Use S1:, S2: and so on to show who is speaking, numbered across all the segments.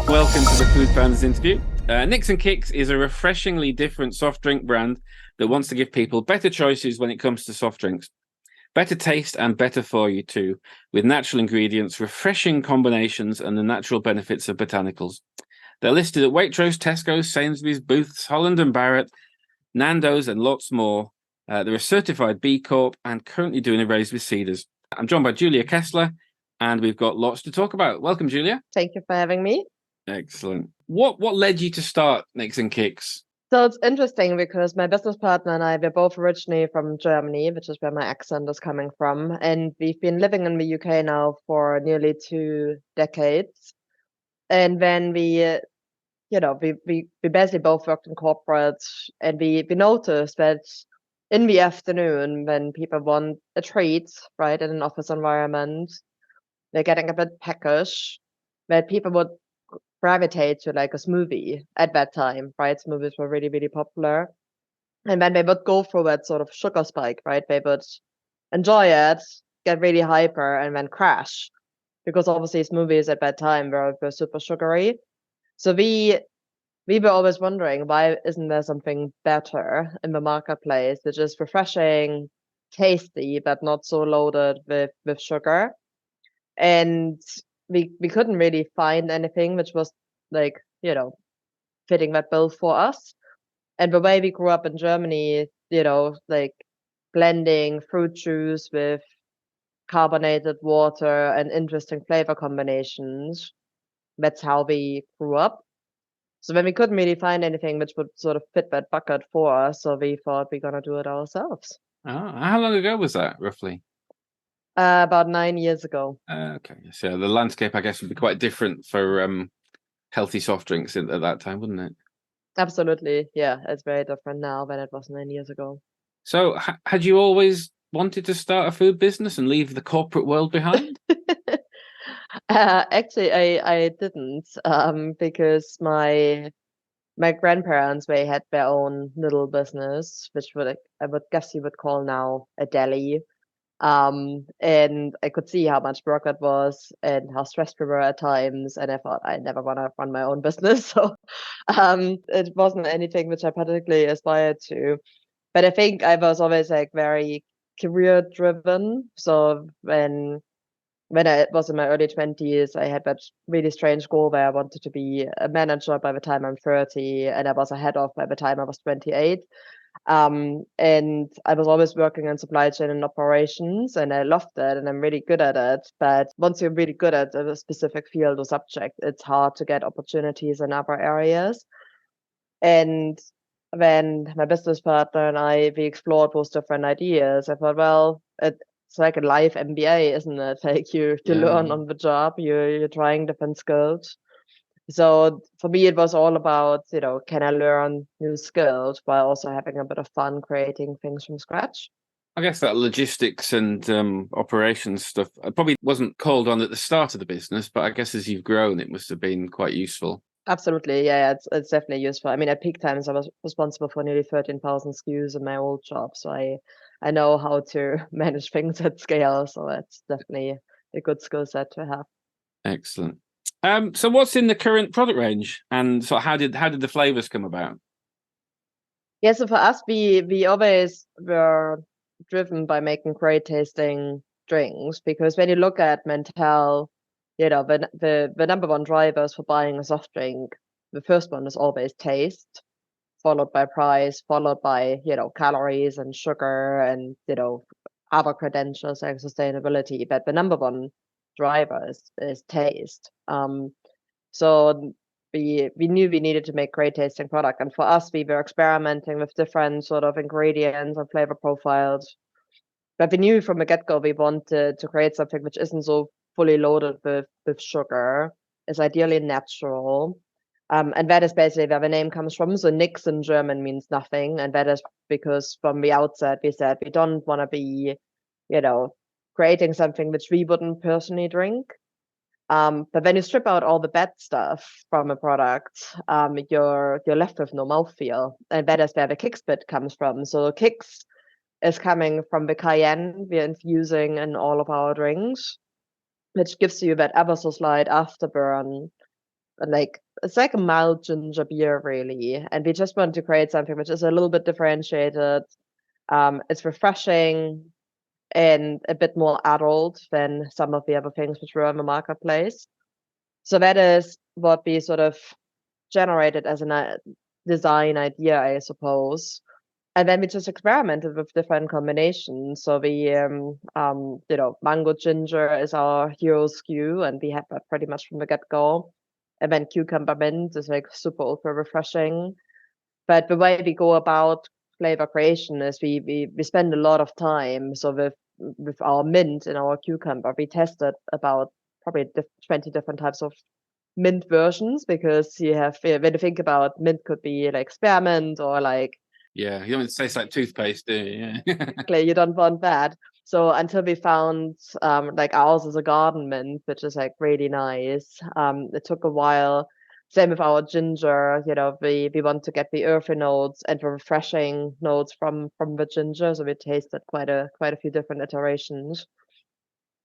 S1: Welcome to the Food Founders Interview. Nix Kix is a refreshingly different soft drink brand that wants to give people better choices when it comes to soft drinks. Better taste and better for you too, with natural ingredients, refreshing combinations, and the natural benefits of botanicals. They're listed at Waitrose, Tesco, Sainsbury's, Booths, Holland Barrett, Nando's, and lots more. They're a certified B Corp and currently doing a raise with Cedars. I'm joined by Julia Kessler, and we've got lots to talk about. Welcome, Julia.
S2: Thank you for having me.
S1: Excellent. What led you to start Nix Kix?
S2: So it's interesting because my business partner and I, we're both originally from Germany, which is where my accent is coming from. And we've been living in the UK now for nearly 2 decades. And when we basically both worked in corporate, and we noticed that in the afternoon when people want a treat, right, in an office environment, they're getting a bit peckish, that people would gravitate to like a smoothie at that time, right? Smoothies were really, really popular. And then they would go through that sort of sugar spike, right? They would enjoy it, get really hyper, and then crash. Because obviously smoothies at that time were super sugary. So we were always wondering, why isn't there something better in the marketplace which is refreshing, tasty, but not so loaded with sugar? And we couldn't really find anything which was like, fitting that bill for us. And the way we grew up in Germany, like blending fruit juice with carbonated water and interesting flavor combinations, that's how we grew up. So when we couldn't really find anything which would sort of fit that bucket for us, so we thought we're gonna do it ourselves.
S1: How long ago was that, roughly?
S2: About 9 years ago.
S1: Okay, so the landscape, I guess, would be quite different for healthy soft drinks at that time, wouldn't it?
S2: Absolutely, yeah. It's very different now than it was 9 years ago.
S1: So, had you always wanted to start a food business and leave the corporate world behind?
S2: Actually, I didn't, because my grandparents, they had their own little business, which I would guess you would call now a deli. And I could see how much work it was and how stressed we were at times, and I thought I never want to run my own business. So it wasn't anything which I particularly aspired to. But I think I was always like very career driven. So when I was in my early 20s, I had that really strange goal where I wanted to be a manager by the time I'm 30, and I was a head of by the time I was 28. And I was always working in supply chain and operations, and I loved it, and I'm really good at it. But once you're really good at a specific field or subject, it's hard to get opportunities in other areas. And when my business partner and we explored those different ideas, I thought, well, it's like a life MBA, isn't it? Like you learn on the job, you're trying different skills. So for me, it was all about, can I learn new skills while also having a bit of fun creating things from scratch?
S1: I guess that logistics and operations stuff probably wasn't called on at the start of the business, but I guess as you've grown, it must have been quite useful.
S2: Absolutely. Yeah, it's definitely useful. I mean, at peak times, I was responsible for nearly 13,000 SKUs in my old job. So I know how to manage things at scale. So it's definitely a good skill set to have.
S1: Excellent. So what's in the current product range, and so how did the flavors come about?
S2: Yeah, so for us, we always were driven by making great tasting drinks, because when you look at Mental, the number one drivers for buying a soft drink, the first one is always taste, followed by price, followed by, calories and sugar and, other credentials like sustainability. But the number one driver is taste. So we knew we needed to make great tasting product. And for us, we were experimenting with different sort of ingredients and flavor profiles. But we knew from the get-go we wanted to create something which isn't so fully loaded with sugar, is ideally natural. And that is basically where the name comes from. So Nix in German means nothing. And that is because from the outset we said we don't want to be, creating something which we wouldn't personally drink. But when you strip out all the bad stuff from a product, you're left with no mouthfeel. And that is where the Kix bit comes from. So Kix is coming from the cayenne we're infusing in all of our drinks, which gives you that ever so slight afterburn, like it's like a mild ginger beer really, and we just want to create something which is a little bit differentiated. It's refreshing and a bit more adult than some of the other things which were on the marketplace. So that is what we sort of generated as a design idea, I suppose. And then we just experimented with different combinations. So we, mango ginger is our hero SKU, and we have that pretty much from the get-go. And then cucumber mint is like super ultra refreshing. But the way we go about flavor creation is we spend a lot of time. So with our mint and our cucumber, we tested about probably 20 different types of mint versions, because you have, when you think about mint, could be like spearmint or like,
S1: Yeah, you don't want it to taste like toothpaste, do you? Yeah.
S2: exactly, you don't want that. So until we found like ours is a garden mint, which is like really nice. It took a while. Same with our ginger, we want to get the earthy notes and the refreshing notes from the ginger. So we tasted quite a few different iterations.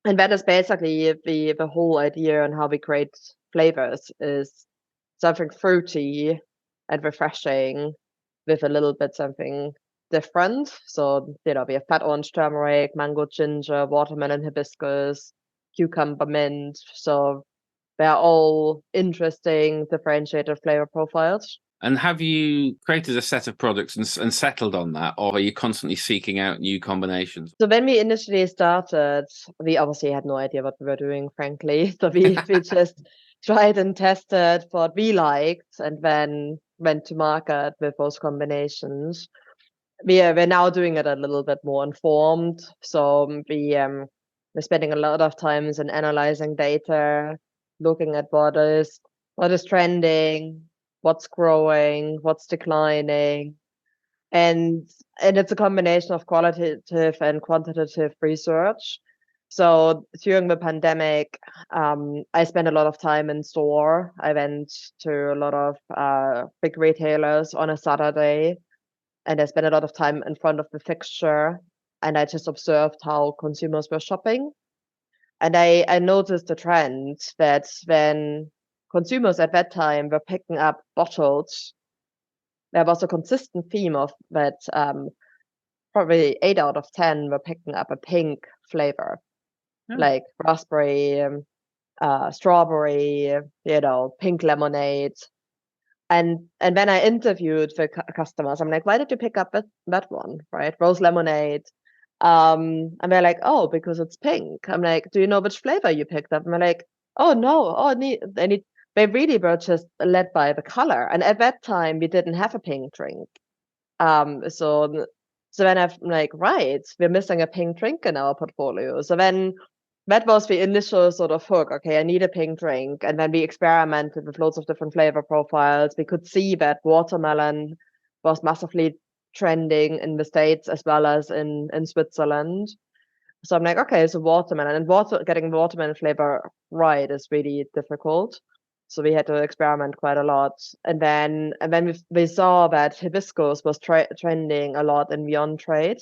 S2: And that is basically the whole idea on how we create flavors, is something fruity and refreshing with a little bit something different. So, we have fat orange turmeric, mango ginger, watermelon hibiscus, cucumber mint. So they're all interesting, differentiated flavor profiles.
S1: And have you created a set of products and settled on that, or are you constantly seeking out new combinations?
S2: So when we initially started, we obviously had no idea what we were doing, frankly. So we just tried and tested what we liked, and then went to market with those combinations. We're now doing it a little bit more informed. So we're spending a lot of times in analyzing data, looking at what is trending, what's growing, what's declining. And it's a combination of qualitative and quantitative research. So during the pandemic, I spent a lot of time in store. I went to a lot of big retailers on a Saturday, and I spent a lot of time in front of the fixture, and I just observed how consumers were shopping. And I noticed a trend that when consumers at that time were picking up bottles, there was a consistent theme of that probably 8 out of 10 were picking up a pink flavor, like raspberry, strawberry, pink lemonade. And then I interviewed the customers. I'm like, why did you pick up that one, right? Rose lemonade. And they're like, oh, because it's pink. I'm like, do you know which flavor you picked up? And they're like, oh no, they really were just led by the color. And at that time, we didn't have a pink drink. So then I'm like, right, we're missing a pink drink in our portfolio. So then that was the initial sort of hook. Okay, I need a pink drink. And then we experimented with loads of different flavor profiles. We could see that watermelon was massively trending in the States as well as in Switzerland. So I'm like, okay, so watermelon, and getting the watermelon flavor right is really difficult. So we had to experiment quite a lot. And then we saw that hibiscus was trending a lot in the on-trade.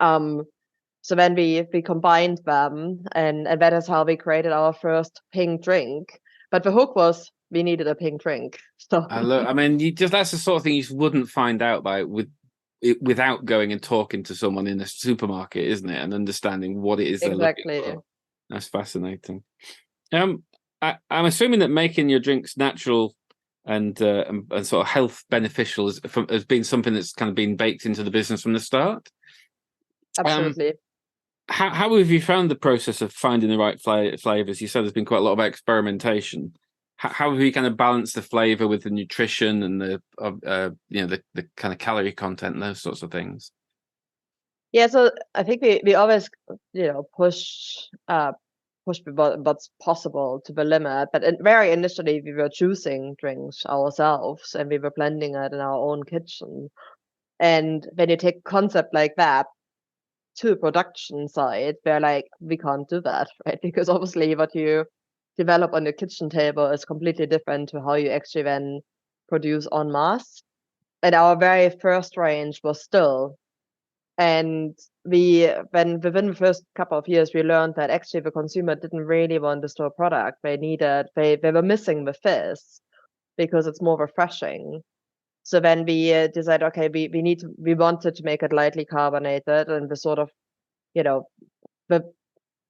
S2: So then we combined them, and that is how we created our first pink drink. But the hook was we needed a pink drink. So
S1: I mean, that's the sort of thing you wouldn't find out without going and talking to someone in a supermarket, isn't it? And understanding what it is they're looking for. That's fascinating. I'm assuming that making your drinks natural and sort of health beneficial has been something that's kind of been baked into the business from the start.
S2: Absolutely.
S1: How have you found the process of finding the right flavors? You said there's been quite a lot of experimentation. How have you kind of balanced the flavor with the nutrition and the kind of calorie content and those sorts of things?
S2: Yeah, so I think we always push what's possible to the limit. But very initially, we were choosing drinks ourselves, and we were blending it in our own kitchen. And when you take a concept like that to a production side, they're like, we can't do that, right? Because obviously what you develop on your kitchen table is completely different to how you actually then produce en masse. And our very first range was still And when within the first couple of years, we learned that actually the consumer didn't really want the store product. They were missing the fizz because it's more refreshing. So then we decided, okay, we wanted to make it lightly carbonated, and the sort of,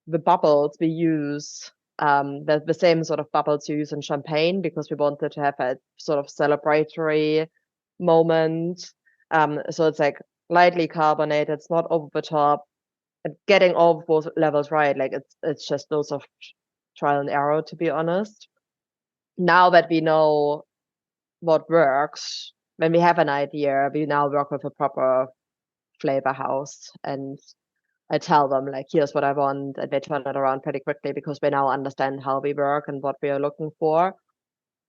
S2: the bubbles we use, the same sort of bubbles you use in champagne, because we wanted to have a sort of celebratory moment. So it's like lightly carbonated, it's not over the top, and getting all of those levels right. Like it's just loads of trial and error, to be honest. Now that we know what works, when we have an idea, we now work with a proper flavor house, and I tell them, like, here's what I want, and they turn it around pretty quickly because they now understand how we work and what we are looking for.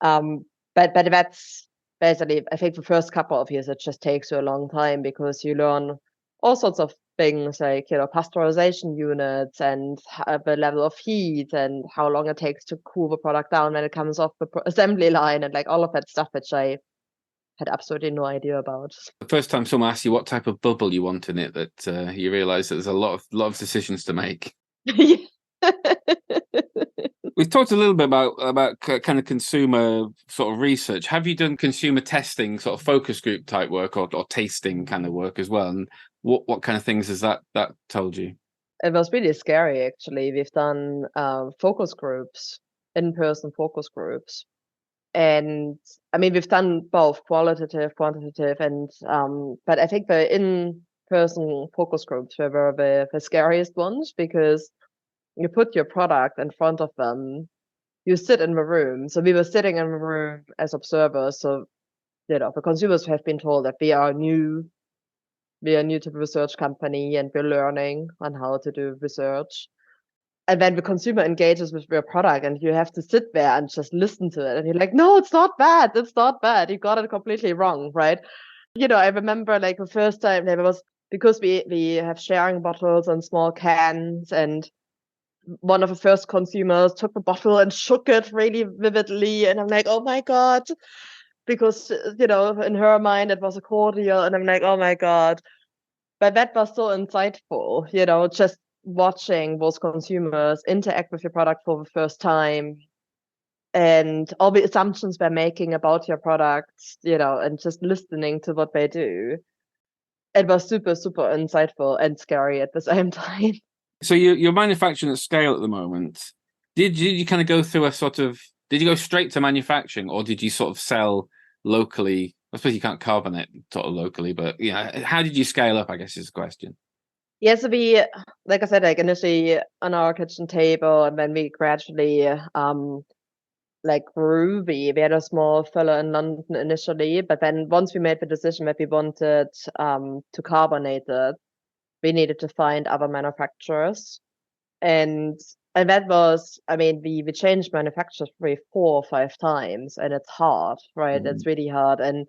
S2: But that's basically, I think the first couple of years, it just takes you a long time because you learn all sorts of things, like, pasteurization units and the level of heat and how long it takes to cool the product down when it comes off the assembly line, and like all of that stuff, which I had absolutely no idea about.
S1: The first time someone asks you what type of bubble you want in it, that you realise that there's a lot of decisions to make. We've talked a little bit about kind of consumer sort of research. Have you done consumer testing, sort of focus group type work, or tasting kind of work as well? And what kind of things has that told you?
S2: It was really scary, actually. We've done focus groups, in-person focus groups. And I mean, we've done both qualitative, quantitative, and but I think the in-person focus groups were the scariest ones, because you put your product in front of them, you sit in the room. So we were sitting in the room as observers. So, the consumers have been told that we are new to the research company, and we're learning on how to do research. And then the consumer engages with your product, and you have to sit there and just listen to it. And you're like, no, it's not bad. It's not bad. You got it completely wrong, right? I remember, like, the first time there was, because we have sharing bottles and small cans, and one of the first consumers took the bottle and shook it really vividly. And I'm like, oh my God, because, in her mind, it was a cordial. And I'm like, oh my God. But that was so insightful, just watching those consumers interact with your product for the first time, and all the assumptions they're making about your products, and just listening to what they do. It was super, super insightful and scary at the same time.
S1: So you're manufacturing at scale at the moment. Did you kind of go through did you go straight to manufacturing, or did you sort of sell locally? I suppose you can't carbonate sort of locally, but how did you scale up, I guess, is the question.
S2: Yeah, so we, like I said, like initially on our kitchen table, and then we gradually grew. We had a small filler in London initially, but then once we made the decision that we wanted to carbonate it, we needed to find other manufacturers. And that was, I mean, we changed manufacturers probably 4 or 5 times, and it's hard, right?
S1: Mm-hmm.
S2: It's really hard. And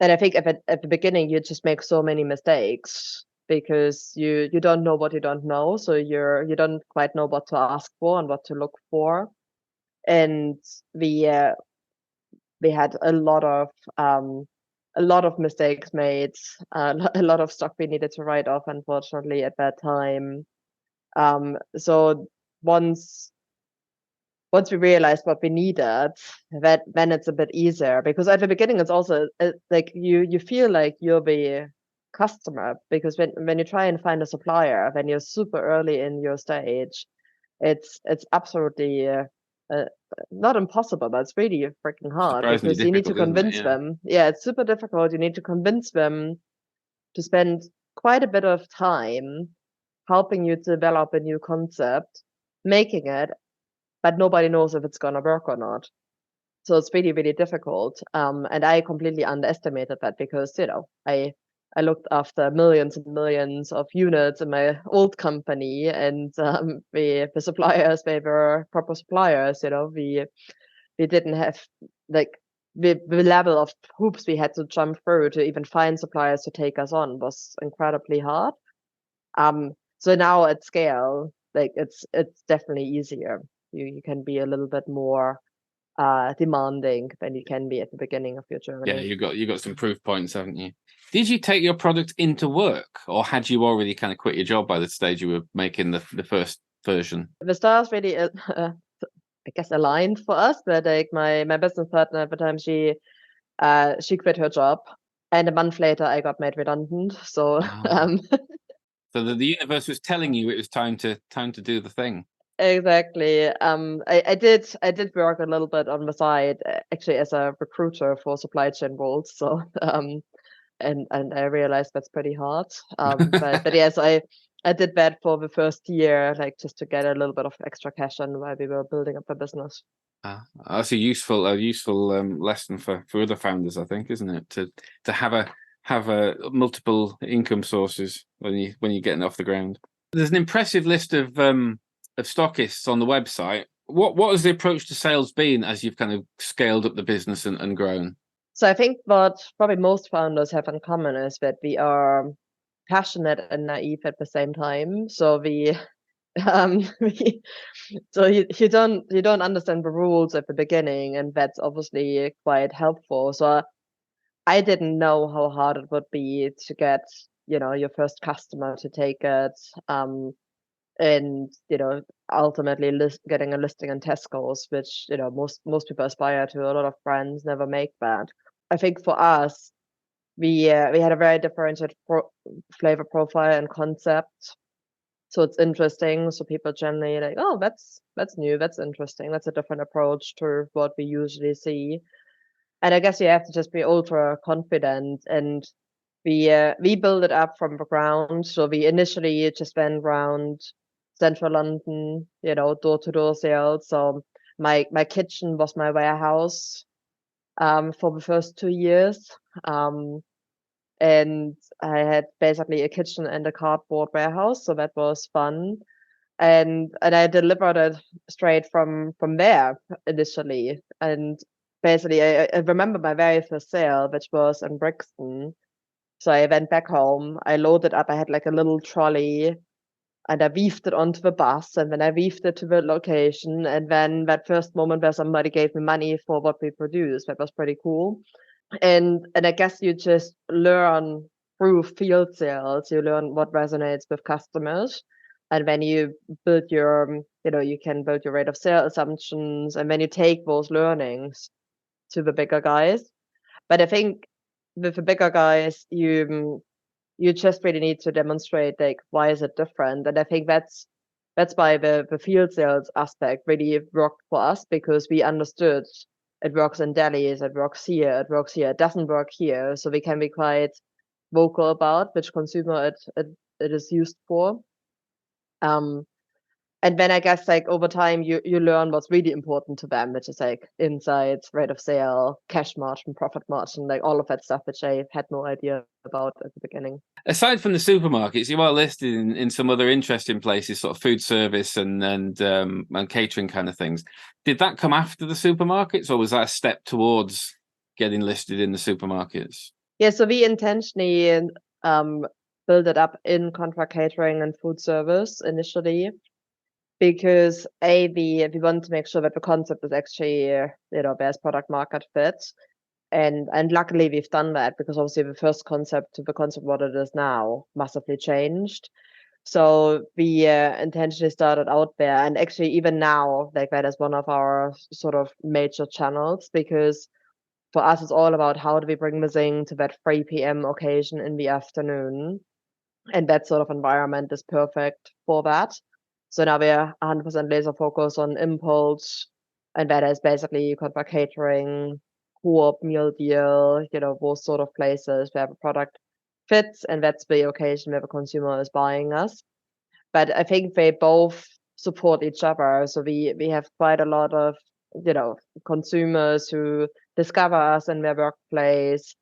S2: I think at the beginning you just make so many mistakes because you don't know what you don't know, so you don't quite know what to ask for and what to look for. And we had a lot of mistakes made, a lot of stock we needed to write off, unfortunately, at that time. So once we realized what we needed, then it's a bit easier, because at the beginning it's also like you feel like you're the customer, because when you try and find a supplier, when you're super early in your stage, it's absolutely not impossible, but it's really freaking hard,
S1: Surprisingly
S2: because you need to
S1: difficult, isn't it?
S2: convince them. Yeah, it's super difficult. You need to convince them to spend quite a bit of time helping you to develop a new concept, making it, but nobody knows if it's gonna work or not. So it's really, really difficult. And I completely underestimated that, because, I looked after millions and millions of units in my old company, and the suppliers, they were proper suppliers. We didn't have, like, the level of hoops we had to jump through to even find suppliers to take us on was incredibly hard. So now at scale, like, it's definitely easier. You can be a little bit more demanding than you can be at the beginning of your journey.
S1: Yeah, you got some proof points, haven't you? Did you take your product into work, or had you already kind of quit your job by the stage you were making the first version?
S2: The stars really, I guess, aligned for us. But like my business partner at the time, she quit her job, and a month later, I got made redundant. So
S1: so the universe was telling you it was time to do the thing.
S2: Exactly. I did work a little bit on the side, actually as a recruiter for supply chain roles. So and I realized that's pretty hard. But yes, I did that for the first year, like just to get a little bit of extra cash in while we were building up the business.
S1: That's a useful lesson for other founders, I think, isn't it? To have a multiple income sources when you're getting off the ground. There's an impressive list of stockists on the website. What has the approach to sales been as you've kind of scaled up the business and grown?
S2: So I think what probably most founders have in common is that we are passionate and naive at the same time. So so you don't understand the rules at the beginning, and that's obviously quite helpful. So I didn't know how hard it would be to get, your first customer to take it, and ultimately getting a listing in Tesco's, which most people aspire to. A lot of brands never make that. I think for us, we had a very differentiated flavor profile and concept. So it's interesting. So people generally like, oh, that's new, that's interesting, that's a different approach to what we usually see. And I guess you have to just be ultra confident. And we build it up from the ground. So we initially just went around central London, door-to-door sales. So my kitchen was my warehouse for the first 2 years. And I had basically a kitchen and a cardboard warehouse, so that was fun. And I delivered it straight from there initially. And basically, I remember my very first sale, which was in Brixton. So I went back home, I loaded up, I had like a little trolley, and I weaved it onto the bus, and then I weaved it to the location. And then that first moment where somebody gave me money for what we produced, that was pretty cool. And I guess you just learn through field sales, you learn what resonates with customers. And when you build you can build your rate of sale assumptions, and then you take those learnings to the bigger guys. But I think with the bigger guys, you just really need to demonstrate like why is it different. And I think that's why the field sales aspect really worked for us, because we understood it works in delis, it works here, it doesn't work here. So we can be quite vocal about which consumer it is used for. And then I guess like over time you learn what's really important to them, which is like insights, rate of sale, cash margin, profit margin, like all of that stuff, which I had no idea about at the beginning.
S1: Aside from the supermarkets, you are listed in some other interesting places, sort of food service and catering kind of things. Did that come after the supermarkets, or was that a step towards getting listed in the supermarkets?
S2: Yeah, so we intentionally build it up in contract catering and food service initially, because we want to make sure that the concept is actually there's product market fit. And luckily we've done that, because obviously the first concept to the concept what it is now massively changed. So we intentionally started out there, and actually even now like that is one of our sort of major channels, because for us it's all about how do we bring the zing to that 3 p.m. occasion in the afternoon, and that sort of environment is perfect for that. So now we're 100% laser focused on impulse, and that is basically contract catering, co-op meal deal, those sort of places where the product fits, and that's the occasion where the consumer is buying us. But I think they both support each other. So we have quite a lot of, consumers who discover us in their workplace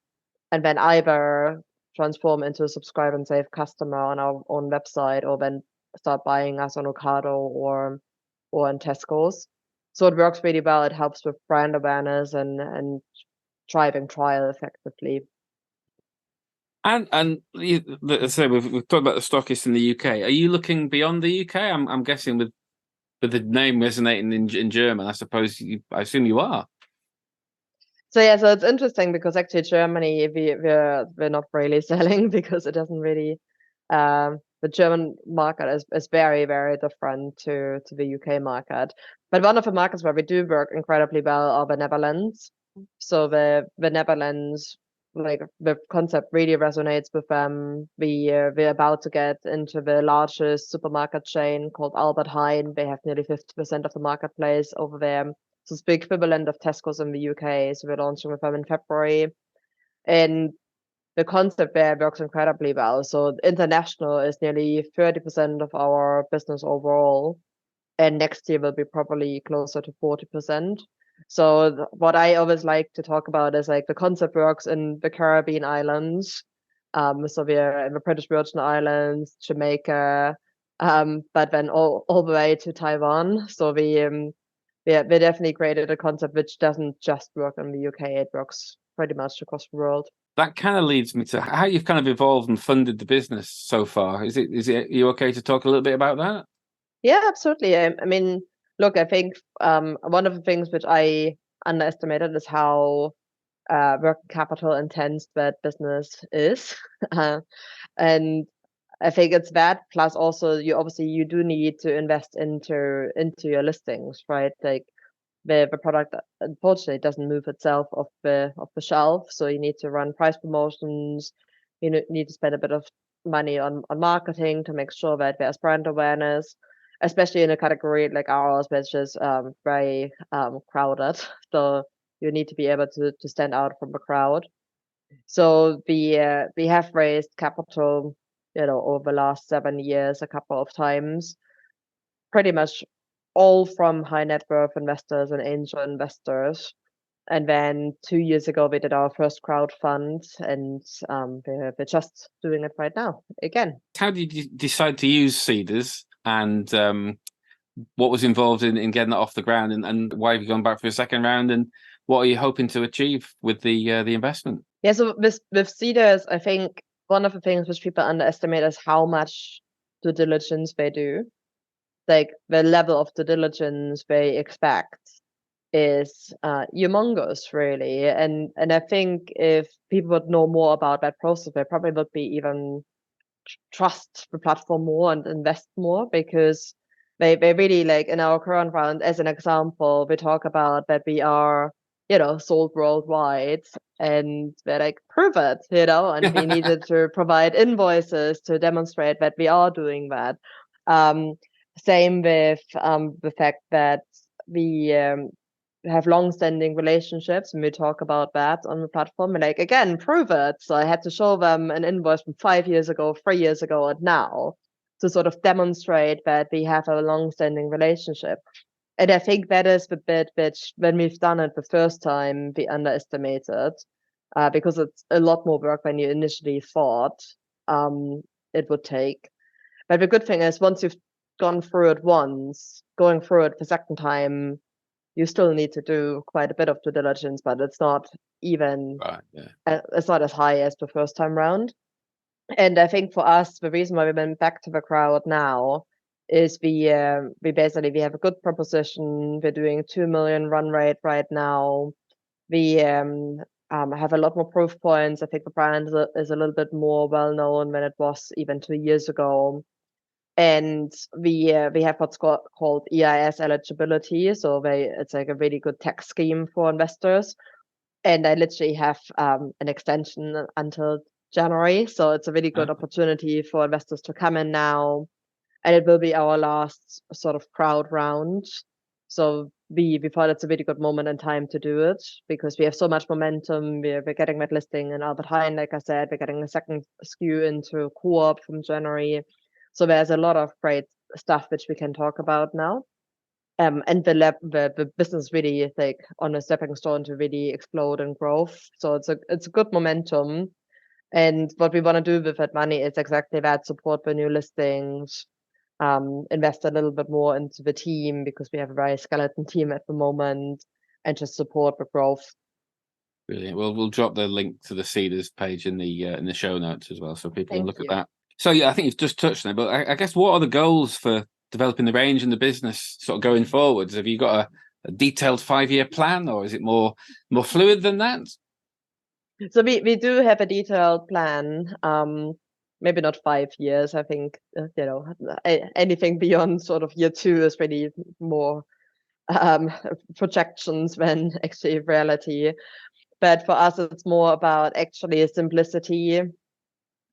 S2: and then either transform into a subscribe and save customer on our own website, or then start buying us on Ocado or in Tesco's. So it works really well. It helps with brand awareness and driving trial effectively.
S1: And let's say we've talked about the stockists in the UK. Are you looking beyond the UK? I'm guessing with But the name resonating in German, I assume you are.
S2: So yeah, so it's interesting because actually Germany we're not really selling because it doesn't really the German market is very, very different to the UK market. But one of the markets where we do work incredibly well are the Netherlands. So the Netherlands, like the concept really resonates with them. We're about to get into the largest supermarket chain called Albert Heijn. They have nearly 50% of the marketplace over there. So it's the equivalent of Tesco's in the UK. So we're launching with them in February. And the concept there works incredibly well. So international is nearly 30% of our business overall. And next year will be probably closer to 40%. So what I always like to talk about is like the concept works in the Caribbean islands. So we're in the British Virgin Islands, Jamaica, but then all the way to Taiwan. So we definitely created a concept which doesn't just work in the UK, it works pretty much across the world.
S1: That kind of leads me to how you've kind of evolved and funded the business so far. Is it are you okay to talk a little bit about that?
S2: Yeah, absolutely. I mean, look, I think one of the things which I underestimated is how working capital intense that business is. And I think it's that plus also you do need to invest into your listings, right? Like the product unfortunately doesn't move itself off the shelf, so you need to run price promotions. You need to spend a bit of money on marketing to make sure that there's brand awareness, especially in a category like ours, which is very crowded. So you need to be able to stand out from the crowd. So we have raised capital, over the last 7 years a couple of times, pretty much all from high net worth investors and angel investors. And then 2 years ago, we did our first crowd fund, and we're just doing it right now again.
S1: How did you decide to use Seeders, and what was involved in getting that off the ground, and why have you gone back for a second round, and what are you hoping to achieve with the investment?
S2: Yeah, so with Seeders, I think one of the things which people underestimate is how much due diligence they do. Like the level of due diligence they expect is humongous, really. And I think if people would know more about that process, they probably would be even trust the platform more and invest more, because they really, like in our current round, as an example, we talk about that we are, sold worldwide, and they're like, prove it, and we needed to provide invoices to demonstrate that we are doing that. Same with the fact that we have long-standing relationships, and we talk about that on the platform. And like, again, prove it. So I had to show them an invoice from 5 years ago, 3 years ago, and now, to sort of demonstrate that we have a long-standing relationship. And I think that is the bit which, when we've done it the first time, we underestimated, because it's a lot more work than you initially thought it would take. But the good thing is, once you've gone through it once, going through it the second time, you still need to do quite a bit of due diligence, but it's not even
S1: Right, yeah.
S2: It's not as high as the first time round. And I think for us, the reason why we went back to the crowd now is we have a good proposition. We're doing 2 million run rate right now. We have a lot more proof points. I think the brand is a little bit more well known than it was even 2 years ago. And we have what's called EIS eligibility. So it's like a really good tax scheme for investors. And I literally have an extension until January. So it's a really good opportunity for investors to come in now. And it will be our last sort of crowd round. So we thought it's a really good moment in time to do it, because we have so much momentum. We're getting that listing in Albert Heijn, like I said. We're getting a second SKU into Co-op from January. So there's a lot of great stuff which we can talk about now. And the business really is like on a stepping stone to really explode and growth. So it's a good momentum. And what we want to do with that money is exactly that: support the new listings, invest a little bit more into the team, because we have a very skeleton team at the moment, and just support the growth.
S1: Brilliant. Well, we'll drop the link to the Seeders page in the show notes as well, so people can look at that. So yeah, I think you've just touched on it, but I guess what are the goals for developing the range and the business sort of going forwards? Have you got a detailed 5-year plan, or is it more fluid than that?
S2: So we do have a detailed plan. Maybe not 5 years. I think anything beyond sort of year 2 is really more projections than actually reality. But for us, it's more about actually simplicity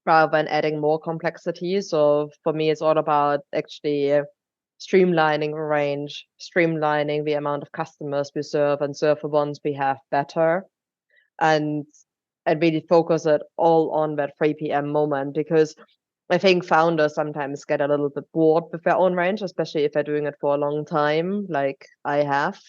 S2: rather than adding more complexity. So for me, it's all about actually streamlining the range, streamlining the amount of customers we serve, and serve the ones we have better, and really focus it all on that 3 p.m. moment, because I think founders sometimes get a little bit bored with their own range, especially if they're doing it for a long time, like I have.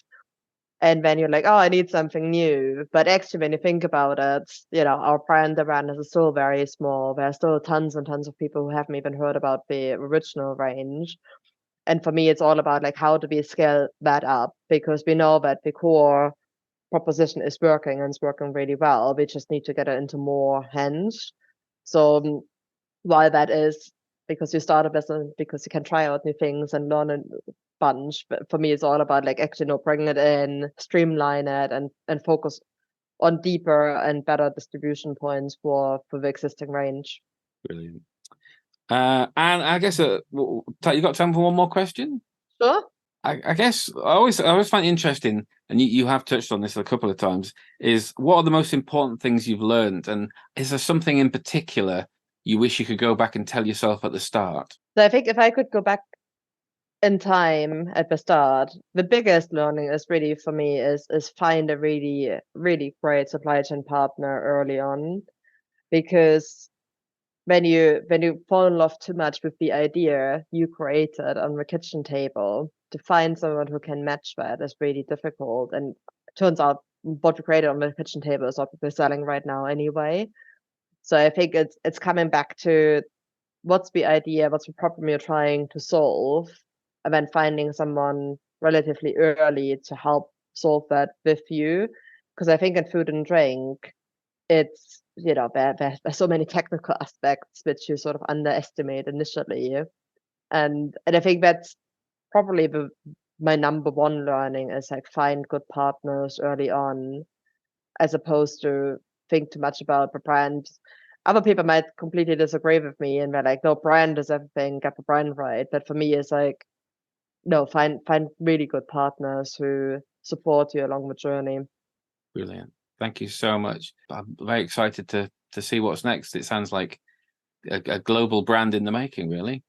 S2: And then you're like, oh, I need something new. But actually, when you think about it, our brand awareness is still very small. There are still tons and tons of people who haven't even heard about the original range. And for me, it's all about like, how do we scale that up? Because we know that the core proposition is working, and it's working really well. We just need to get it into more hands. So while that is because you start a business, because you can try out new things and learn a bunch, but for me, it's all about like actually bringing it in, streamline it, and focus on deeper and better distribution points for the existing range.
S1: Brilliant. And I guess you got time for one more question?
S2: Sure.
S1: I guess I always find it interesting, and you have touched on this a couple of times, is what are the most important things you've learned? And is there something in particular you wish you could go back and tell yourself at the start?
S2: So I think if I could go back in time at the start, the biggest learning is really for me is find a really, really great supply chain partner early on, because when you fall in love too much with the idea you created on the kitchen table, to find someone who can match that is really difficult. And it turns out what we created on the kitchen table is what we're selling right now anyway. So I think it's coming back to what's the idea, what's the problem you're trying to solve, and then finding someone relatively early to help solve that with you. Because I think in food and drink, it's there's so many technical aspects which you sort of underestimate initially, and I think that's probably my number one learning is like find good partners early on, as opposed to think too much about the brand. Other people might completely disagree with me and they're like, no, brand is everything, get the brand right. But for me, it's like, no, find really good partners who support you along the journey.
S1: Brilliant. Thank you so much. I'm very excited to see what's next. It sounds like a global brand in the making, really.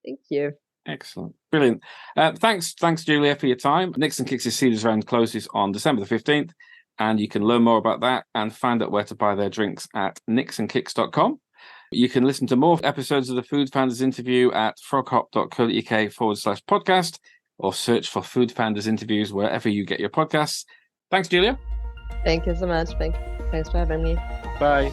S2: Thank you.
S1: Excellent. Brilliant. Thanks, Julia, for your time. Nix Kix' Seeders Round closes on December the 15th, and you can learn more about that and find out where to buy their drinks at nixandkix.com. You can listen to more episodes of the Food Founders Interview at froghop.co.uk/podcast, or search for Food Founders Interviews wherever you get your podcasts. Thanks, Julia.
S2: Thank you so much. Thanks for having me.
S1: Bye.